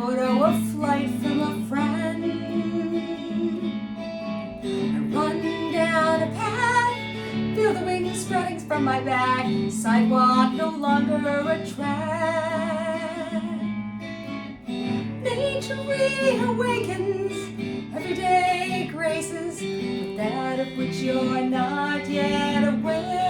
photo of flight from a friend. I run down a path, feel the wings spreading from my back. Sidewalk no longer a track. Nature reawakens, everyday graces, but that of which you're not yet aware.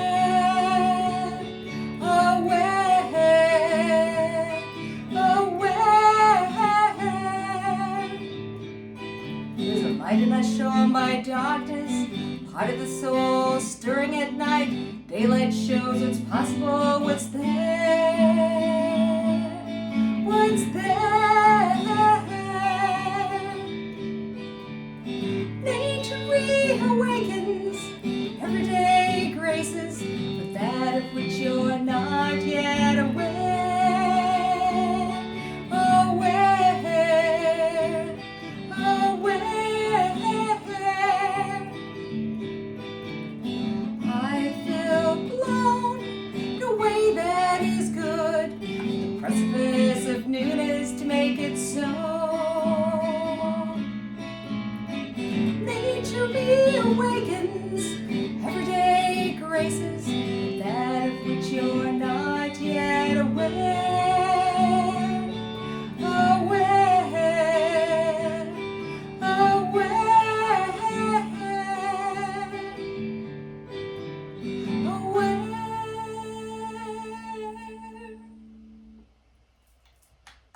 There's a light in that shore by darkness, part of the soul stirring at night. Daylight shows what's possible, what's there, what's there. Nature reawakens, everyday graces, but that of which you're not yet aware. Precipice of newness to make it so. Nature reawakens, everyday graces.